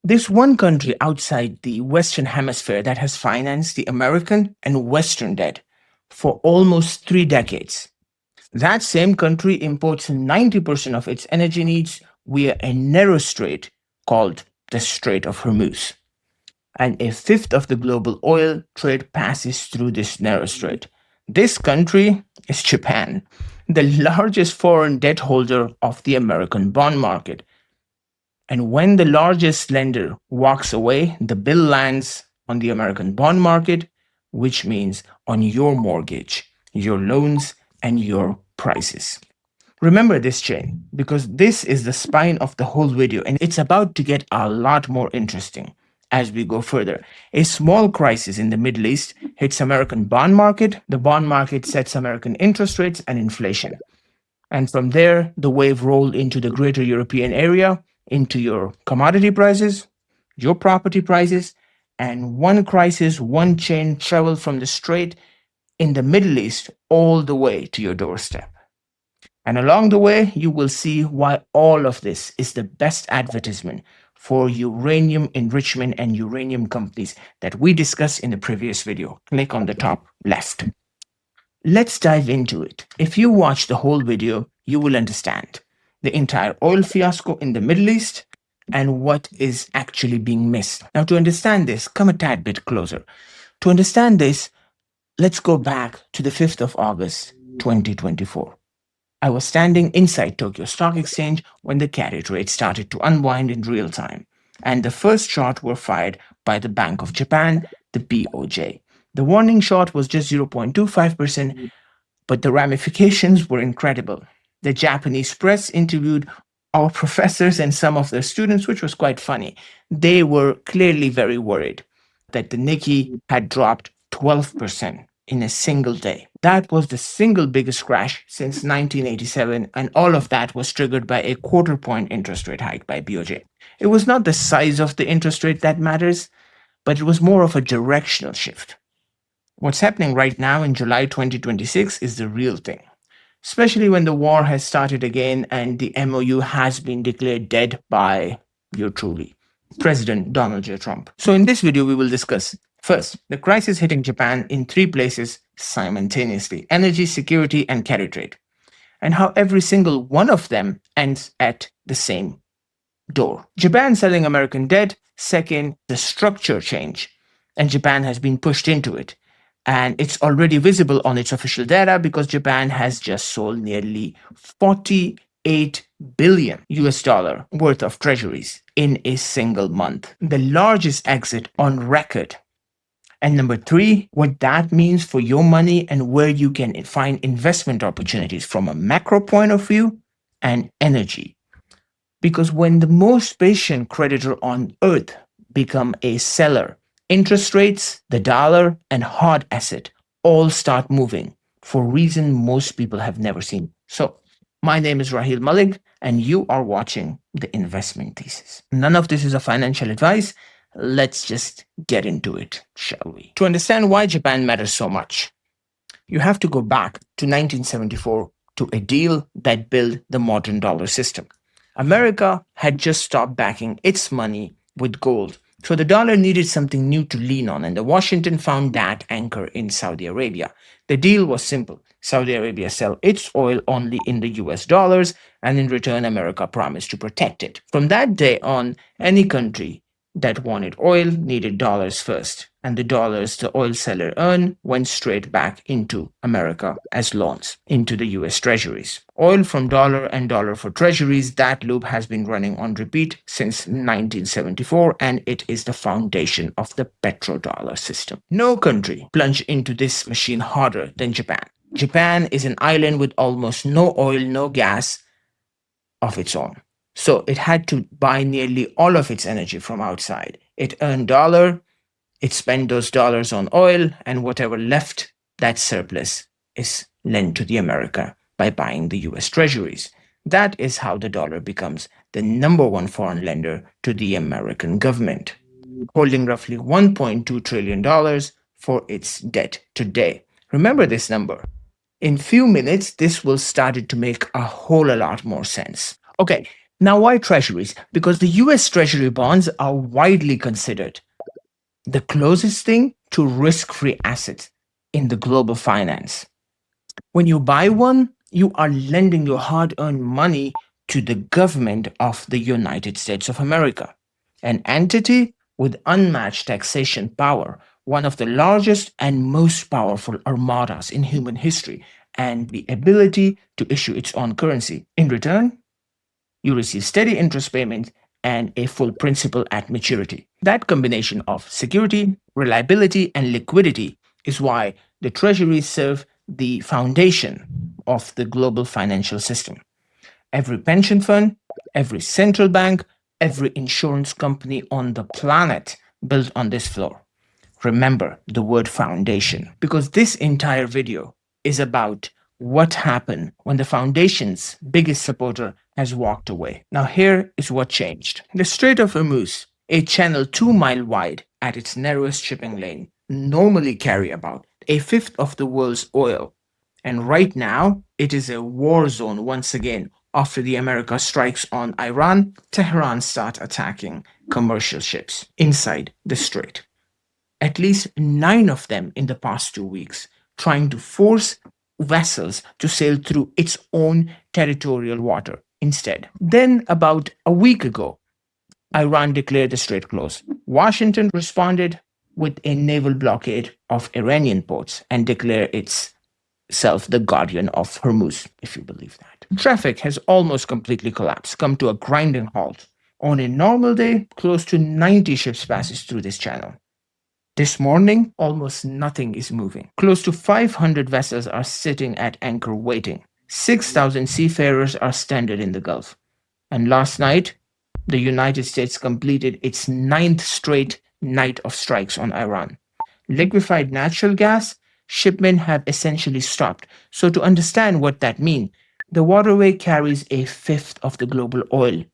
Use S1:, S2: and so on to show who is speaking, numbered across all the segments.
S1: There's one country outside the Western Hemisphere that has financed the American and Western debt for almost 3 decades. That same country imports 90% of its energy needs via a narrow strait called the Strait of Hormuz. And a fifth of the global oil trade passes through this narrow strait. This country is Japan, the largest foreign debt holder of the American bond market. And when the largest lender walks away, the bill lands on the American bond market, which means on your mortgage, your loans, and your prices. Remember this chain because this is the spine of the whole video and it's about to get a lot more interesting as we go further. A small crisis in the Middle East hits American bond market. The bond market sets American interest rates and inflation. And from there, the wave rolled into the greater European area, into your commodity prices, your property prices, and one crisis, one chain traveled from the Strait in the Middle East all the way to your doorstep. And along the way, you will see why all of this is the best advertisement for uranium enrichment and uranium companies that we discussed in the previous video. Click on the top left. Let's dive into it. If you watch the whole video, you will understand the entire oil fiasco in the Middle East and what is actually being missed. Now, to understand this, come a tad bit closer. To understand this, let's go back to the 5th of August, 2024. I was standing inside Tokyo Stock Exchange when the carry trade started to unwind in real time, and the first shot were fired by the Bank of Japan, the BOJ. The warning shot was just 0.25%, but the ramifications were incredible. The Japanese press interviewed our professors and some of their students, which was quite funny. They were clearly very worried that the Nikkei had dropped 12% in a single day. That was the single biggest crash since 1987, and all of that was triggered by a quarter-point interest rate hike by BOJ. It was not the size of the interest rate that matters, but it was more of a directional shift. What's happening right now in July 2026 is the real thing, especially when the war has started again and the MOU has been declared dead by yours truly, President Donald J. Trump. So in this video, we will discuss first, the crisis hitting Japan in 3 places simultaneously: energy, security, and carry trade, and how every single one of them ends at the same door. Japan selling American debt. Second, the structure change, and Japan has been pushed into it. And it's already visible on its official data because Japan has just sold nearly 48 billion US dollar worth of treasuries in a single month, the largest exit on record. And number 3, what that means for your money and where you can find investment opportunities from a macro point of view and energy. Because when the most patient creditor on earth become a seller, interest rates, the dollar, and hard asset all start moving for a reason most people have never seen. So, my name is Raheel Malik, and you are watching The Investment Thesis. None of this is a financial advice. Let's just get into it, shall we? To understand why Japan matters so much, you have to go back to 1974 to a deal that built the modern dollar system. America had just stopped backing its money with gold, so the dollar needed something new to lean on, and Washington found that anchor in Saudi Arabia. The deal was simple. Saudi Arabia sell its oil only in the US dollars, and in return, America promised to protect it. From that day on, any country that wanted oil needed dollars first, and the dollars the oil seller earned went straight back into America as loans into the US Treasuries. Oil from dollar and dollar for treasuries, that loop has been running on repeat since 1974, and it is the foundation of the petrodollar system. No country plunged into this machine harder than Japan. Japan is an island with almost no oil, no gas of its own. So it had to buy nearly all of its energy from outside. It earned dollar, it spent those dollars on oil, and whatever left, that surplus is lent to the America by buying the US Treasuries. That is how the dollar becomes the number 1 foreign lender to the American government, holding roughly $1.2 trillion for its debt today. Remember this number. In few minutes, this will start to make a whole lot more sense. Okay, Now, why treasuries? Because the US Treasury bonds are widely considered the closest thing to risk free assets in the global finance. When you buy one, you are lending your hard earned money to the government of the United States of America, an entity with unmatched taxation power, one of the largest and most powerful armadas in human history, and the ability to issue its own currency. In return, you receive steady interest payments and a full principal at maturity. That combination of security, reliability, and liquidity is why the treasuries serve the foundation of the global financial system. Every pension fund, every central bank, every insurance company on the planet built on this floor. Remember the word foundation because this entire video is about what happened when the foundation's biggest supporter has walked away. Now, here is what changed. The Strait of Hormuz, a channel 2 mile wide at its narrowest shipping lane, normally carry about a fifth of the world's oil. And right now, it is a war zone once again. After the America strikes on Iran, Tehran start attacking commercial ships inside the strait, at least 9 of them in the past 2 weeks, trying to force vessels to sail through its own territorial water instead. Then, about a week ago, Iran declared the strait closed. Washington responded with a naval blockade of Iranian ports and declared itself the guardian of Hormuz, if you believe that. Traffic has almost completely collapsed, come to a grinding halt. On a normal day, close to 90 ships passes through this channel. This morning, almost nothing is moving. Close to 500 vessels are sitting at anchor waiting. 6,000 seafarers are stranded in the Gulf. And last night, the United States completed its ninth straight night of strikes on Iran. Liquefied natural gas shipments have essentially stopped. So to understand what that means, the waterway carries a fifth of the global oil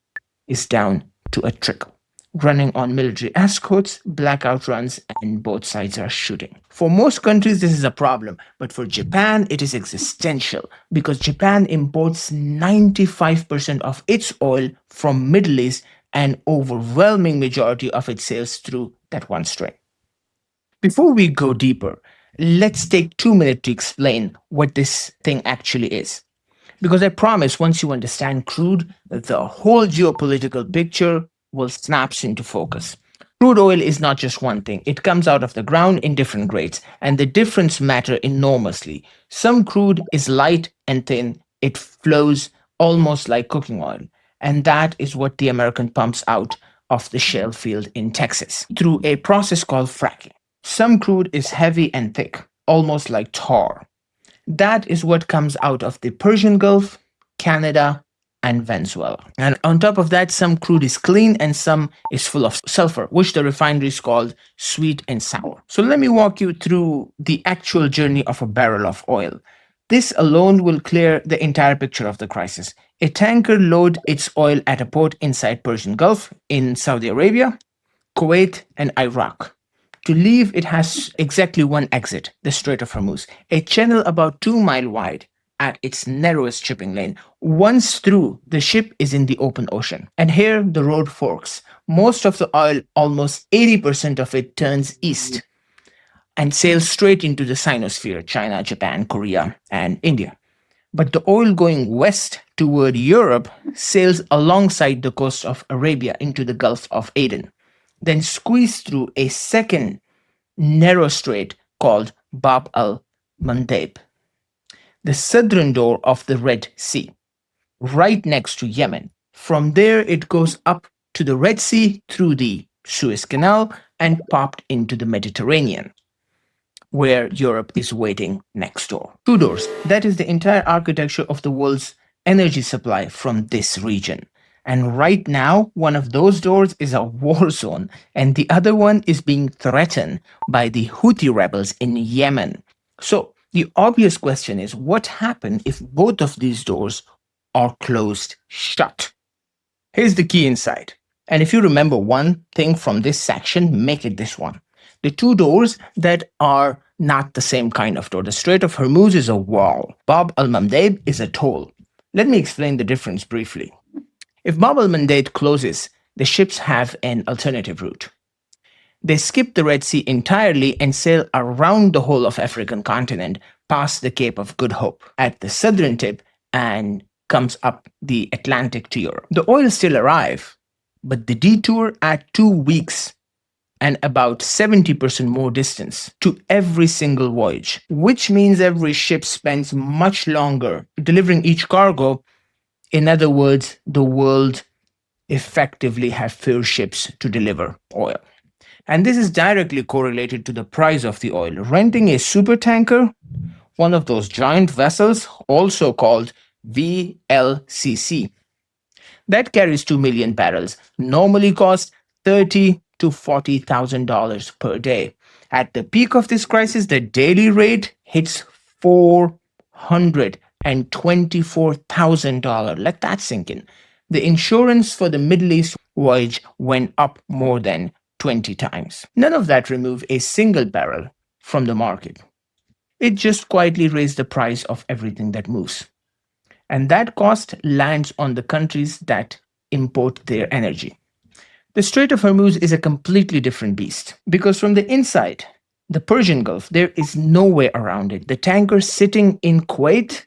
S1: is down to a trickle, running on military escorts, blackout runs, and both sides are shooting. For most countries, this is a problem, but for Japan, it is existential because Japan imports 95% of its oil from Middle East and overwhelming majority of its sales through that one strait. Before we go deeper, let's take 2 minutes to explain what this thing actually is. Because I promise once you understand crude, the whole geopolitical picture will snap into focus. Crude oil is not just one thing. It comes out of the ground in different grades, and the difference matter enormously. Some crude is light and thin. It flows almost like cooking oil, and that is what the American pumps out of the shale field in Texas through a process called fracking. Some crude is heavy and thick, almost like tar. That is what comes out of the Persian Gulf, Canada, and Venezuela. And on top of that, some crude is clean and some is full of sulfur, which the refineries called sweet and sour. So let me walk you through the actual journey of a barrel of oil. This alone will clear the entire picture of the crisis. A tanker loads its oil at a port inside Persian Gulf in Saudi Arabia, Kuwait, and Iraq. To leave, it has exactly one exit, the Strait of Hormuz, a channel about 2 mile wide at its narrowest shipping lane. Once through, the ship is in the open ocean. And here, the road forks. Most of the oil, almost 80% of it, turns east and sails straight into the Sinosphere, China, Japan, Korea, and India. But the oil going west toward Europe sails alongside the coast of Arabia into the Gulf of Aden, then squeeze through a second narrow strait called Bab al-Mandeb, the southern door of the Red Sea, right next to Yemen. From there, it goes up to the Red Sea through the Suez Canal and popped into the Mediterranean, where Europe is waiting next door. Two doors. That is the entire architecture of the world's energy supply from this region. And right now, one of those doors is a war zone, and the other one is being threatened by the Houthi rebels in Yemen. So, the obvious question is what happens if both of these doors are closed shut? Here's the key insight. And if you remember one thing from this section, make it this one. The two doors that are not the same kind of door. The Strait of Hormuz is a wall. Bab al-Mandeb is a toll. Let me explain the difference briefly. If Bab el Mandeb closes, the ships have an alternative route. They skip the Red Sea entirely and sail around the whole of African continent past the Cape of Good Hope at the southern tip and comes up the Atlantic to Europe. The oil still arrive, but the detour at 2 weeks and about 70% more distance to every single voyage, which means every ship spends much longer delivering each cargo. In other words, the world effectively have fewer ships to deliver oil. And this is directly correlated to the price of the oil. Renting a supertanker, one of those giant vessels, also called VLCC, that carries 2 million barrels, normally costs $30,000 to $40,000 per day. At the peak of this crisis, the daily rate hits $424,000. Let that sink in. The insurance for the Middle East voyage went up more than 20 times. None of that removed a single barrel from the market. It just quietly raised the price of everything that moves. And that cost lands on the countries that import their energy. The Strait of Hormuz is a completely different beast because from the inside, the Persian Gulf, there is no way around it. The tanker sitting in Kuwait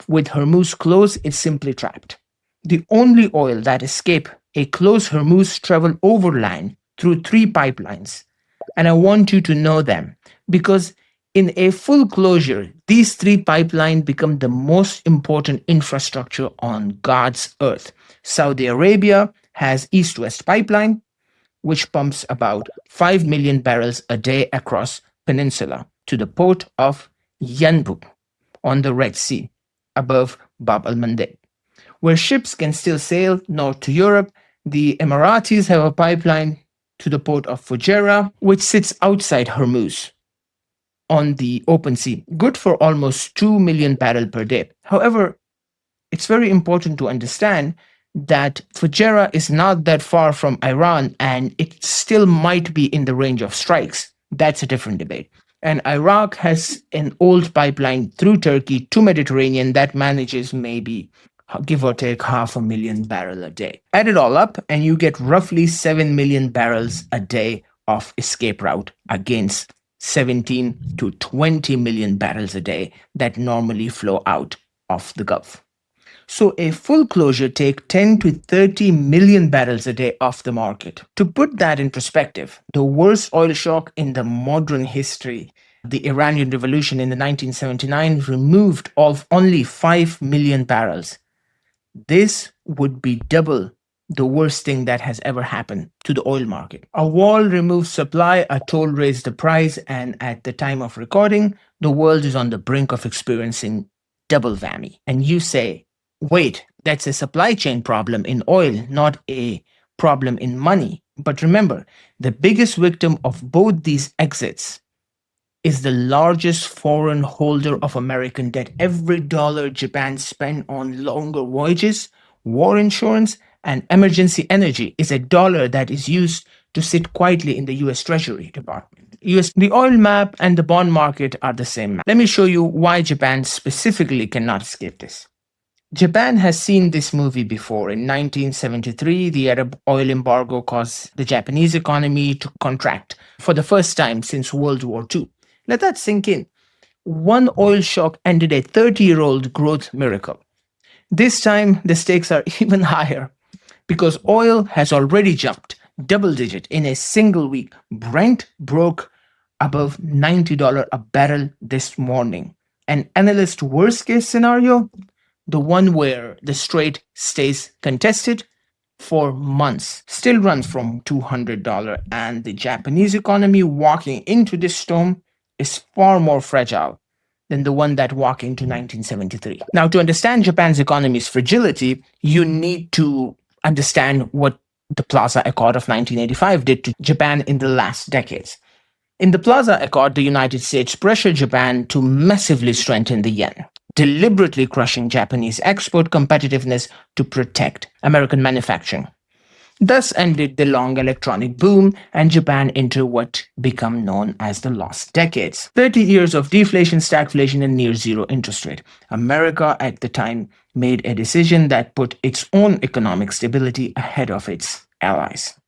S1: with Hormuz closed is simply trapped. The only oil that escape a closed Hormuz travel overland through 3 pipelines. And I want you to know them because in a full closure, these 3 pipelines become the most important infrastructure on God's earth. Saudi Arabia has East-West pipeline, which pumps about 5 million barrels a day across peninsula to the port of Yanbu on the Red Sea above Bab el-Mandeb, where ships can still sail north to Europe. The Emiratis have a pipeline to the port of Fujairah, which sits outside Hormuz on the open sea, good for almost 2 million barrels per day. However, it's very important to understand that Fujairah is not that far from Iran and it still might be in the range of strikes. That's a different debate. And Iraq has an old pipeline through Turkey to Mediterranean that manages maybe give or take 500,000 barrels a day. Add it all up and you get roughly 7 million barrels a day of escape route against 17 to 20 million barrels a day that normally flow out of the Gulf. So a full closure takes 10 to 30 million barrels a day off the market. To put that in perspective, the worst oil shock in the modern history, the Iranian Revolution in the 1979, removed of only 5 million barrels. This would be double the worst thing that has ever happened to the oil market. A wall removes supply, a toll raised the price, and at the time of recording, the world is on the brink of experiencing double whammy. And you say, wait, that's a supply chain problem in oil, not a problem in money. But remember, the biggest victim of both these exits is the largest foreign holder of American debt. Every dollar Japan spent on longer voyages, war insurance, and emergency energy is a dollar that is used to sit quietly in the US Treasury Department. The oil map and the bond market are the same map. Let me show you why Japan specifically cannot escape this. Japan has seen this movie before. In 1973, the Arab oil embargo caused the Japanese economy to contract for the first time since World War II. Let that sink in. One oil shock ended a 30-year-old growth miracle. This time, the stakes are even higher because oil has already jumped double digit in a single week. Brent broke above $90 a barrel this morning. An analyst's worst case scenario, the one where the strait stays contested for months, still runs from $200, and the Japanese economy walking into this storm is far more fragile than the one that walked into 1973. Now, to understand Japan's economy's fragility, you need to understand what the Plaza Accord of 1985 did to Japan in the last decades. In the Plaza Accord, the United States pressured Japan to massively strengthen the yen, deliberately crushing Japanese export competitiveness to protect American manufacturing. Thus ended the long electronic boom, and Japan entered what became known as the lost decades. 30 years of deflation, stagflation, and near zero interest rate. America at the time made a decision that put its own economic stability ahead of its allies.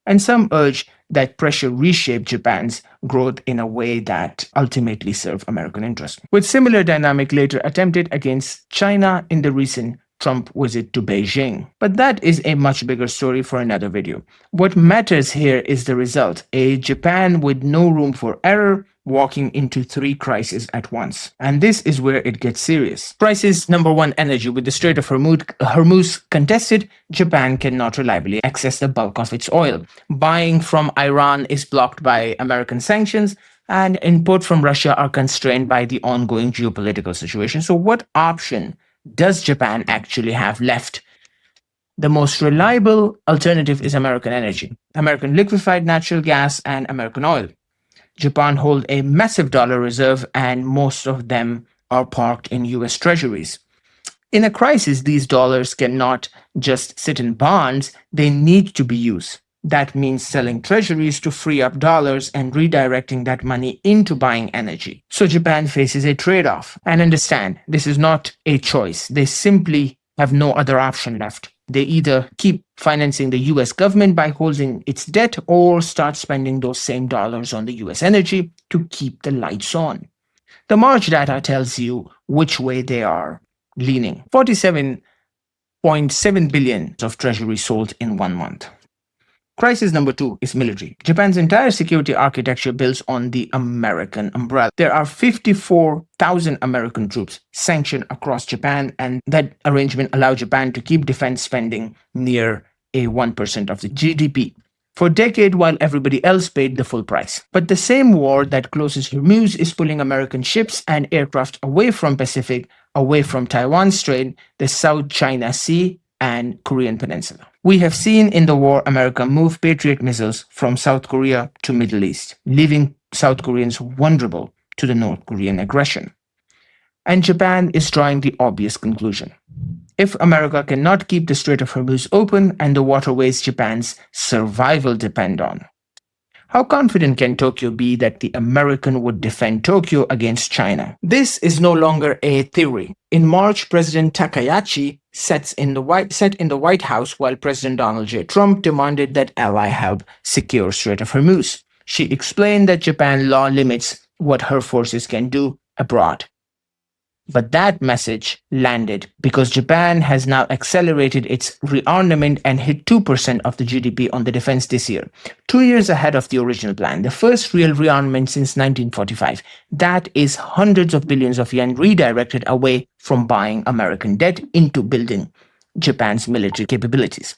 S1: And some urge that pressure reshape Japan's growth in a way that ultimately serve American interests. With similar dynamic later attempted against China in the recent Trump visit to Beijing. But that is a much bigger story for another video. What matters here is the result, a Japan with no room for error, walking into three crises at once. And this is where it gets serious. Crisis number one, energy. With the Strait of Hormuz contested, Japan cannot reliably access the bulk of its oil. Buying from Iran is blocked by American sanctions, and import from Russia are constrained by the ongoing geopolitical situation. So what option does Japan actually have left? The most reliable alternative is American energy, American liquefied natural gas, and American oil. Japan holds a massive dollar reserve, and most of them are parked in US Treasuries. In a crisis, these dollars cannot just sit in bonds, they need to be used. That means selling treasuries to free up dollars and redirecting that money into buying energy. So Japan faces a trade off. And understand, this is not a choice. They simply have no other option left. They either keep financing the US government by holding its debt or start spending those same dollars on the US energy to keep the lights on. The March data tells you which way they are leaning. 47.7 billion of treasury sold in 1 month. Crisis number two is military. Japan's entire security architecture builds on the American umbrella. There are 54,000 American troops sanctioned across Japan, and that arrangement allows Japan to keep defense spending near a 1% of the GDP for a decade while everybody else paid the full price. But the same war that closes Hormuz is pulling American ships and aircraft away from Pacific, away from Taiwan Strait, the South China Sea, and Korean Peninsula. We have seen in the war America move Patriot missiles from South Korea to Middle East, leaving South Koreans vulnerable to the North Korean aggression. And Japan is drawing the obvious conclusion. If America cannot keep the Strait of Hormuz open and the waterways Japan's survival depend on, how confident can Tokyo be that the American would defend Tokyo against China? This is no longer a theory. In March, President Takaichi set in the White House while President Donald J. Trump demanded that ally help secure Strait of Hormuz. She explained that Japan law limits what her forces can do abroad. But that message landed because Japan has now accelerated its rearmament and hit 2% of the GDP on the defense this year, 2 years ahead of the original plan, the first real rearmament since 1945. That is hundreds of billions of yen redirected away from buying American debt into building Japan's military capabilities,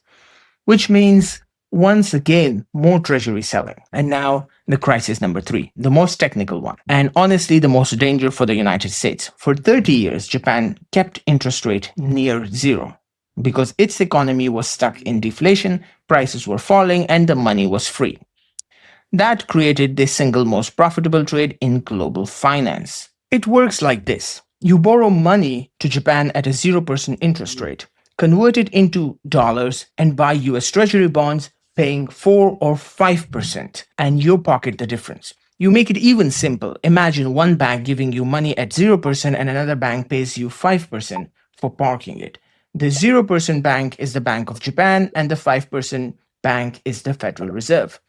S1: which means once again, more treasury selling. And now the crisis number three, the most technical one, and honestly the most dangerous for the United States. For 30 years, Japan kept interest rate near zero because its economy was stuck in deflation, prices were falling, and the money was free. That created the single most profitable trade in global finance. It works like this. You borrow money to Japan at a 0% interest rate, convert it into dollars, and buy US Treasury bonds paying 4 or 5%, and you pocket the difference. You make it even simple. Imagine one bank giving you money at 0% and another bank pays you 5% for parking it. The 0% bank is the Bank of Japan and the 5% bank is the Federal Reserve.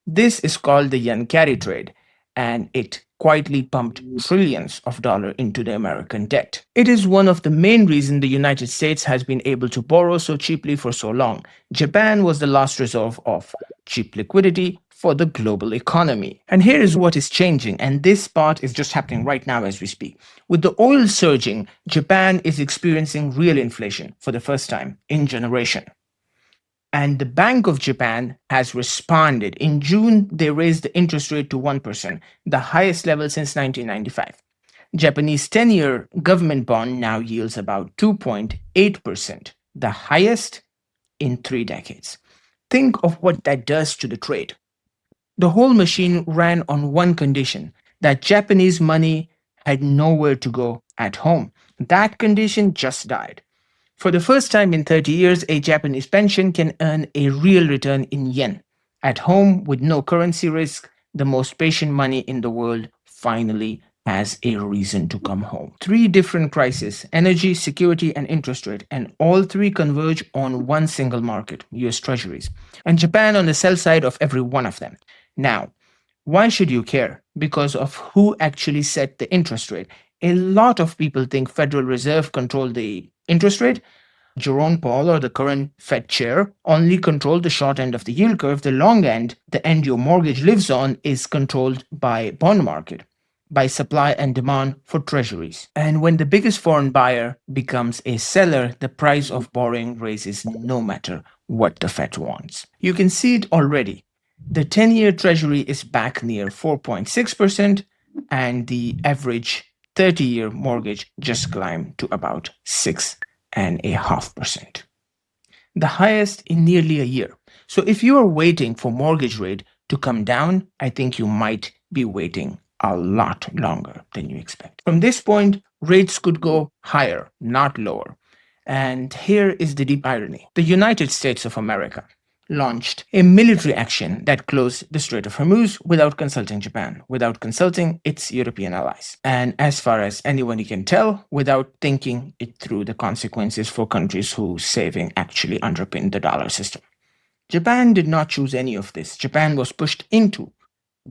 S1: This is called the yen carry trade, and it quietly pumped trillions of dollars into the American debt. It is one of the main reasons the United States has been able to borrow so cheaply for so long. Japan was the last resort of cheap liquidity for the global economy. And here is what is changing, and this part is just happening right now as we speak. With the oil surging, Japan is experiencing real inflation for the first time in generation. And the Bank of Japan has responded. In June, they raised the interest rate to 1%, the highest level since 1995. Japanese 10-year government bond now yields about 2.8%, the highest in 3 decades. Think of what that does to the trade. The whole machine ran on one condition, that Japanese money had nowhere to go at home. That condition just died. For the first time in 30 years, a Japanese pension can earn a real return in yen. At home, with no currency risk, the most patient money in the world finally has a reason to come home. Three different crises: energy, security, and interest rate, and all three converge on one single market, US Treasuries, and Japan on the sell side of every one of them. Now, why should you care? Because of who actually set the interest rate. A lot of people think Federal Reserve control the interest rate. Jerome Powell, or the current Fed chair, only controlled the short end of the yield curve. The long end, the end your mortgage lives on, is controlled by bond market, by supply and demand for treasuries. And when the biggest foreign buyer becomes a seller, the price of borrowing raises no matter what the Fed wants. You can see it already. The 10-year treasury is back near 4.6%, and the average 30-year mortgage just climbed to about 6.5%, the highest in nearly a year. So if you are waiting for mortgage rate to come down, I think you might be waiting a lot longer than you expect. From this point, rates could go higher, not lower. And here is the deep irony. The United States of America launched a military action that closed the Strait of Hormuz without consulting Japan, without consulting its European allies, and as far as anyone can tell, without thinking it through the consequences for countries whose saving actually underpin the dollar system. Japan did not choose any of this. Japan was pushed into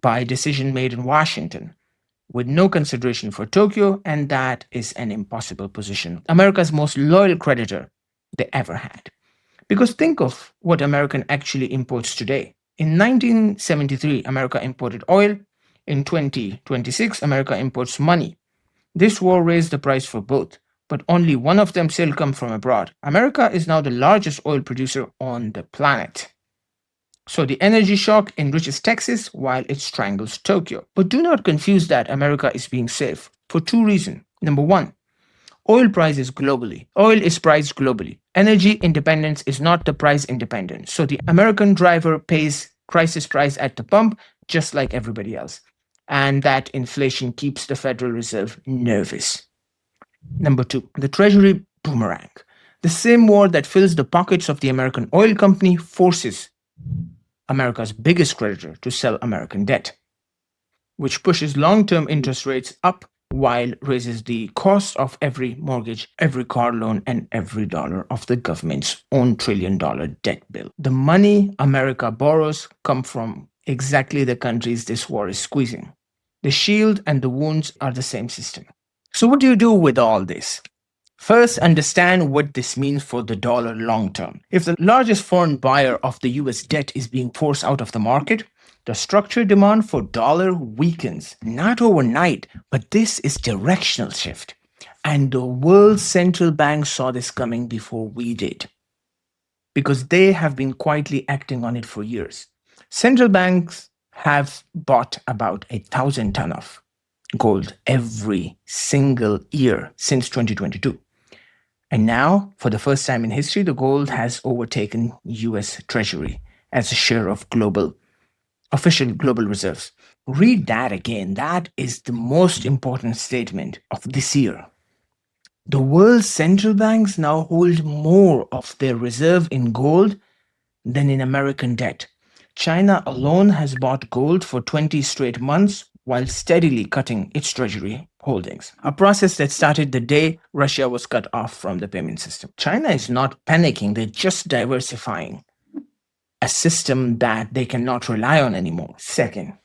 S1: by a decision made in Washington with no consideration for Tokyo, and that is an impossible position. America's most loyal creditor they ever had. Because think of what American actually imports today. In 1973, America imported oil. In 2026, America imports money. This war raised the price for both, but only one of them still come from abroad. America is now the largest oil producer on the planet. So the energy shock enriches Texas while it strangles Tokyo. But do not confuse that America is being safe for two reasons. Number one, oil prices globally. Oil is priced globally. Energy independence is not the price independence. So the American driver pays crisis price at the pump just like everybody else. And that inflation keeps the Federal Reserve nervous. Number two, the Treasury boomerang. The same war that fills the pockets of the American oil company forces America's biggest creditor to sell American debt, which pushes long-term interest rates up while raises the cost of every mortgage, every car loan, and every dollar of the government's own trillion-dollar debt bill. The money America borrows come from exactly the countries this war is squeezing. The shield and the wounds are the same system. So what do you do with all this? First, understand what this means for the dollar long term. If the largest foreign buyer of the US debt is being forced out of the market, the structural demand for dollar weakens. Not overnight, but this is directional shift. And the world's central banks saw this coming before we did, because they have been quietly acting on it for years. Central banks have bought about 1,000 tons of gold every single year since 2022. And now, for the first time in history, the gold has overtaken US Treasury as a share of official global reserves. Read that again. That is the most important statement of this year. The world's central banks now hold more of their reserve in gold than in American debt. China alone has bought gold for 20 straight months while steadily cutting its treasury holdings, a process that started the day Russia was cut off from the payment system. China is not panicking, they're just diversifying a system that they cannot rely on anymore. Second,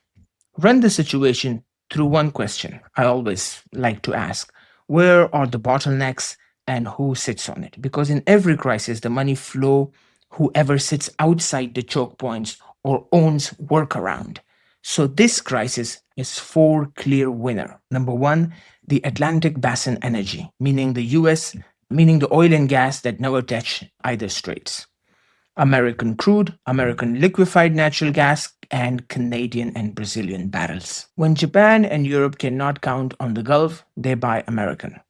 S1: run the situation through one question I always like to ask: where are the bottlenecks and who sits on it? Because in every crisis, the money flow whoever sits outside the choke points or owns workaround. So this crisis is four clear winners. Number one, the Atlantic Basin energy, meaning the US, meaning the oil and gas that never touch either straits. American crude, American liquefied natural gas, and Canadian and Brazilian barrels. When Japan and Europe cannot count on the Gulf, they buy American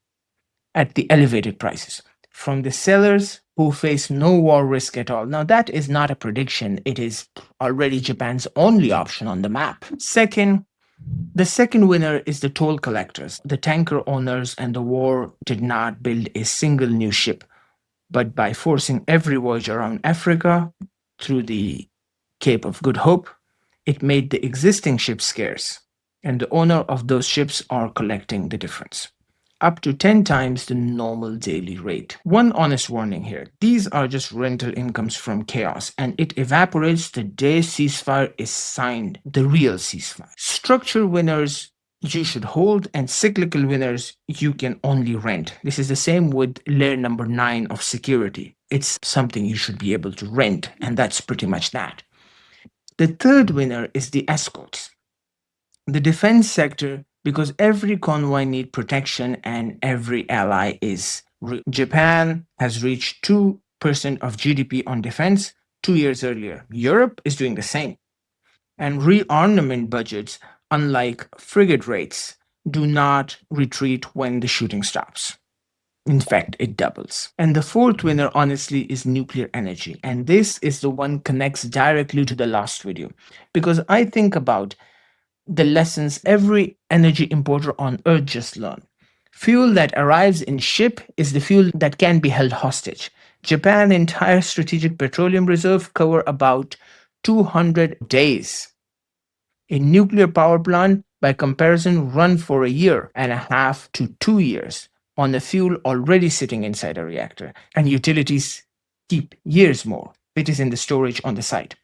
S1: at the elevated prices from the sellers who face no war risk at all. Now, that is not a prediction. It is already Japan's only option on the map. Second, the second winner is the toll collectors, the tanker owners, and the war did not build a single new ship but by forcing every voyage around Africa through the Cape of Good Hope, it made the existing ships scarce, and the owner of those ships are collecting the difference, up to 10 times the normal daily rate. One honest warning here: these are just rental incomes from chaos, and it evaporates the day ceasefire is signed, the real ceasefire. Structure winners you should hold, and cyclical winners you can only rent. This is the same with layer number 9 of security. It's something you should be able to rent, and that's pretty much that. The third winner is the escorts, the defense sector, because every convoy needs protection and every ally is. Japan has reached 2% of GDP on defense 2 years earlier. Europe is doing the same. And rearmament budgets, unlike frigate rates, do not retreat when the shooting stops. In fact, it doubles. And the fourth winner, honestly, is nuclear energy. And this is the one connects directly to the last video. Because I think about the lessons every energy importer on earth just learned. Fuel that arrives in ship is the fuel that can be held hostage. Japan's entire strategic petroleum reserve cover about 200 days. A nuclear power plant, by comparison, run for a year and a half to 2 years on the fuel already sitting inside a reactor, and utilities keep years more. It is in the storage on the site.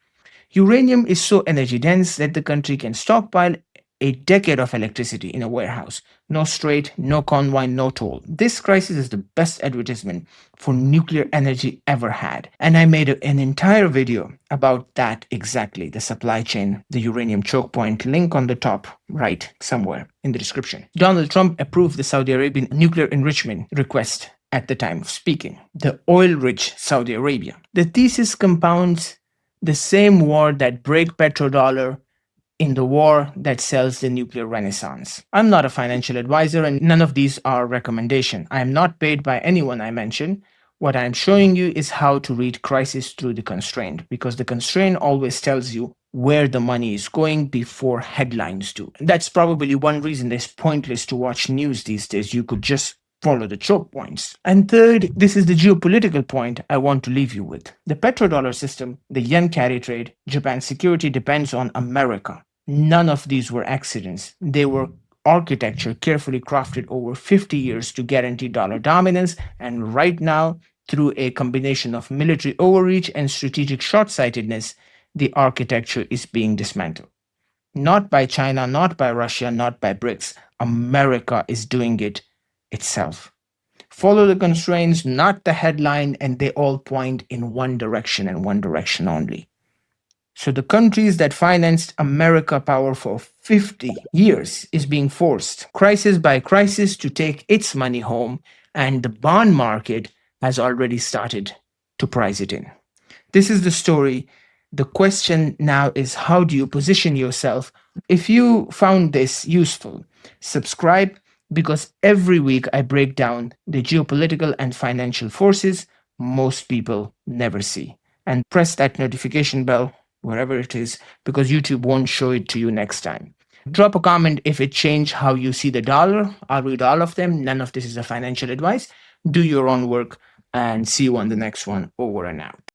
S1: Uranium is so energy dense that the country can stockpile a decade of electricity in a warehouse. No strait, no convoy, no toll. This crisis is the best advertisement for nuclear energy ever had. And I made an entire video about that exactly, the supply chain, the uranium choke point, link on the top right somewhere in the description. Donald Trump approved the Saudi Arabian nuclear enrichment request at the time of speaking, the oil-rich Saudi Arabia. The thesis compounds the same war that break petrodollar in the war that sells the nuclear renaissance. I'm not a financial advisor and none of these are recommendation. I am not paid by anyone I mention. What I'm showing you is how to read crisis through the constraint, because the constraint always tells you where the money is going before headlines do. That's probably one reason it's pointless to watch news these days. You could just follow the choke points. And third, this is the geopolitical point I want to leave you with. The petrodollar system, the yen carry trade, Japan's security depends on America. None of these were accidents. They were architecture carefully crafted over 50 years to guarantee dollar dominance, and right now, through a combination of military overreach and strategic short-sightedness, the architecture is being dismantled. Not by China, not by Russia, not by BRICS. America is doing it itself. Follow the constraints, not the headline, and they all point in one direction and one direction only. So the countries that financed America power for 50 years is being forced, crisis by crisis, to take its money home, and the bond market has already started to price it in. This is the story. The question now is, how do you position yourself? If you found this useful, subscribe, because every week I break down the geopolitical and financial forces most people never see. And press that notification bell wherever it is, because YouTube won't show it to you next time. Drop a comment if it changed how you see the dollar. I'll read all of them. None of this is a financial advice. Do your own work and see you on the next one. Over and out.